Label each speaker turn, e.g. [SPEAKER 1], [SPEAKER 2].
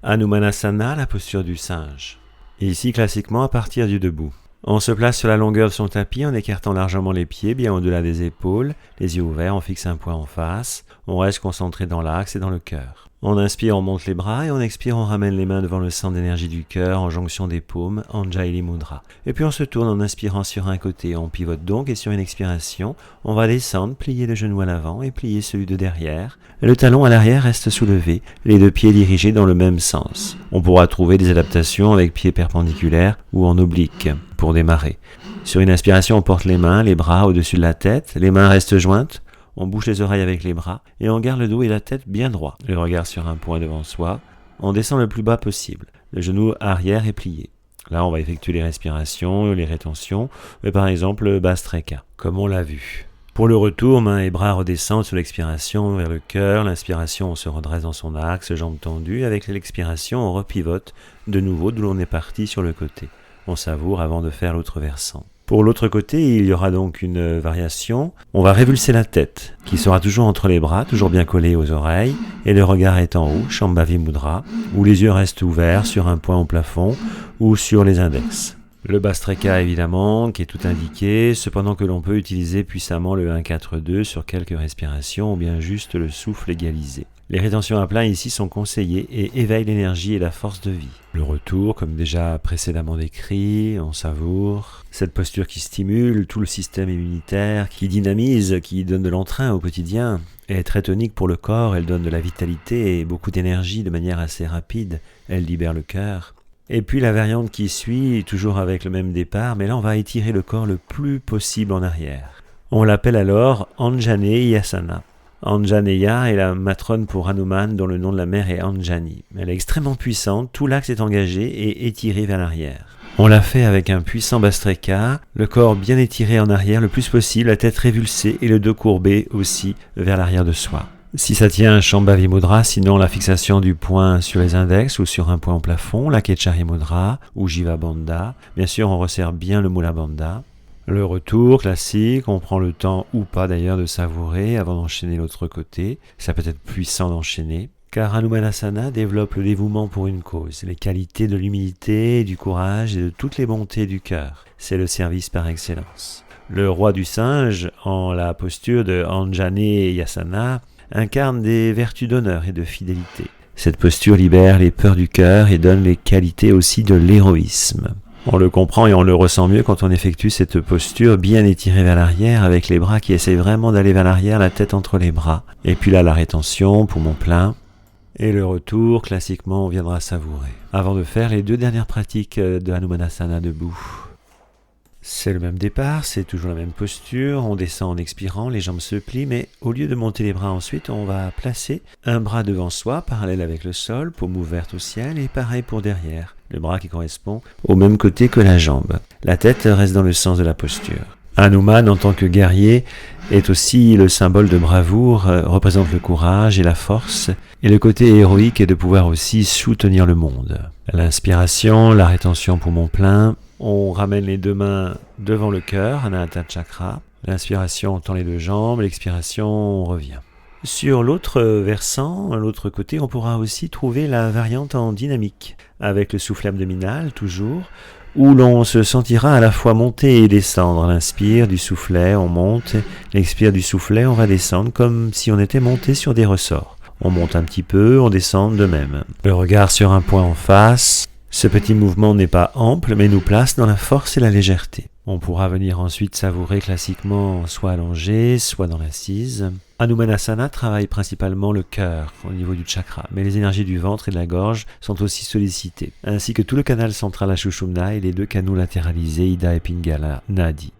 [SPEAKER 1] Hanumanasana, la posture du singe. Ici, classiquement, à partir du debout. On se place sur la longueur de son tapis en écartant largement les pieds, bien au-delà des épaules, les yeux ouverts, on fixe un point en face, on reste concentré dans l'axe et dans le cœur. On inspire, on monte les bras et on expire, on ramène les mains devant le centre d'énergie du cœur en jonction des paumes, Anjali Mudra. Et puis on se tourne en inspirant sur un côté, on pivote donc et sur une expiration, on va descendre, plier le genou à l'avant et plier celui de derrière. Le talon à l'arrière reste soulevé, les deux pieds dirigés dans le même sens. On pourra trouver des adaptations avec pieds perpendiculaires ou en oblique pour démarrer. Sur une inspiration, on porte les mains, les bras au-dessus de la tête, les mains restent jointes. On bouche les oreilles avec les bras et on garde le dos et la tête bien droits. Le regard sur un point devant soi. On descend le plus bas possible. Le genou arrière est plié. Là, on va effectuer les respirations, les rétentions, par exemple le Bhastrika, comme on l'a vu. Pour le retour, mains et bras redescendent sur l'expiration vers le cœur. L'inspiration, on se redresse dans son axe, jambes tendues. Avec l'expiration, on repivote de nouveau d'où l'on est parti sur le côté. On savoure avant de faire l'autre versant. Pour l'autre côté, il y aura donc une variation. On va révulser la tête, qui sera toujours entre les bras, toujours bien collée aux oreilles, et le regard est en haut, Shambhavi Mudra, où les yeux restent ouverts sur un point au plafond ou sur les index. Le Bhastrika évidemment, qui est tout indiqué, cependant que l'on peut utiliser puissamment le 1-4-2 sur quelques respirations ou bien juste le souffle égalisé. Les rétentions à plein ici sont conseillées et éveillent l'énergie et la force de vie. Le retour, comme déjà précédemment décrit, on savoure. Cette posture qui stimule tout le système immunitaire, qui dynamise, qui donne de l'entrain au quotidien. Elle est très tonique pour le corps, elle donne de la vitalité et beaucoup d'énergie de manière assez rapide. Elle libère le cœur. Et puis la variante qui suit, toujours avec le même départ, mais là on va étirer le corps le plus possible en arrière. On l'appelle alors Anjaneyasana. Anjaneya est la matrone pour Hanuman dont le nom de la mère est Anjani. Elle est extrêmement puissante, tout l'axe est engagé et étiré vers l'arrière. On l'a fait avec un puissant Bhastrika, le corps bien étiré en arrière le plus possible, la tête révulsée et le dos courbé aussi vers l'arrière de soi. Si ça tient, Shambhavi Mudra, sinon la fixation du point sur les index ou sur un point au plafond, la Kechari Mudra ou Jiva Bandha. Bien sûr, on resserre bien le Mula Bandha. Le retour classique, on prend le temps ou pas d'ailleurs de savourer avant d'enchaîner l'autre côté. Ça peut être puissant d'enchaîner. Car Hanumanasana développe le dévouement pour une cause, les qualités de l'humilité, du courage et de toutes les bontés du cœur. C'est le service par excellence. Le roi du singe, en la posture de Anjaneyasana, incarne des vertus d'honneur et de fidélité. Cette posture libère les peurs du cœur et donne les qualités aussi de l'héroïsme. On le comprend et on le ressent mieux quand on effectue cette posture bien étirée vers l'arrière avec les bras qui essayent vraiment d'aller vers l'arrière, la tête entre les bras. Et puis là, la rétention, poumon plein. Et le retour, classiquement, on viendra savourer. Avant de faire les deux dernières pratiques de Hanumanasana debout. C'est le même départ, c'est toujours la même posture, on descend en expirant, les jambes se plient, mais au lieu de monter les bras ensuite, on va placer un bras devant soi, parallèle avec le sol, paume ouverte au ciel, et pareil pour derrière, le bras qui correspond au même côté que la jambe. La tête reste dans le sens de la posture. Hanuman, en tant que guerrier, est aussi le symbole de bravoure, représente le courage et la force, et le côté héroïque est de pouvoir aussi soutenir le monde. L'inspiration, la rétention poumon plein, on ramène les deux mains devant le cœur, Anahata Chakra. L'inspiration, on tend les deux jambes, l'expiration, on revient. Sur l'autre versant, l'autre côté, on pourra aussi trouver la variante en dynamique, avec le souffle abdominal toujours, où l'on se sentira à la fois monter et descendre. L'inspire du soufflet, on monte, l'expire du soufflet, on va descendre, comme si on était monté sur des ressorts. On monte un petit peu, on descend de même. Le regard sur un point en face. Ce petit mouvement n'est pas ample, mais nous place dans la force et la légèreté. On pourra venir ensuite savourer classiquement soit allongé, soit dans l'assise. Hanumanasana travaille principalement le cœur au niveau du chakra, mais les énergies du ventre et de la gorge sont aussi sollicitées, ainsi que tout le canal central à Sushumna et les deux canaux latéralisés Ida et Pingala Nadi.